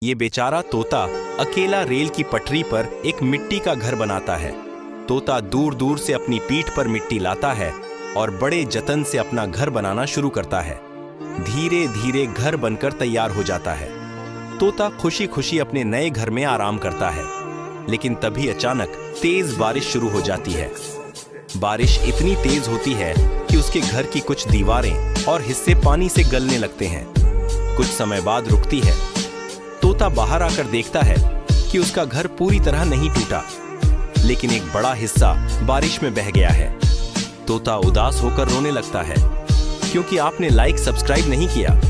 ये बेचारा तोता अकेला रेल की पटरी पर एक मिट्टी का घर बनाता है। तोता दूर दूर से अपनी पीठ पर मिट्टी लाता है और बड़े जतन से अपना घर बनाना शुरू करता है। धीरे धीरे घर बनकर तैयार हो जाता है। तोता खुशी खुशी अपने नए घर में आराम करता है, लेकिन तभी अचानक तेज बारिश शुरू हो जाती है। बारिश इतनी तेज होती है कि उसके घर की कुछ दीवारें और हिस्से पानी से गलने लगते हैं। कुछ समय बाद रुकती है। तोता बाहर आकर देखता है कि उसका घर पूरी तरह नहीं टूटा, लेकिन एक बड़ा हिस्सा बारिश में बह गया है। तोता उदास होकर रोने लगता है, क्योंकि आपने लाइक सब्सक्राइब नहीं किया।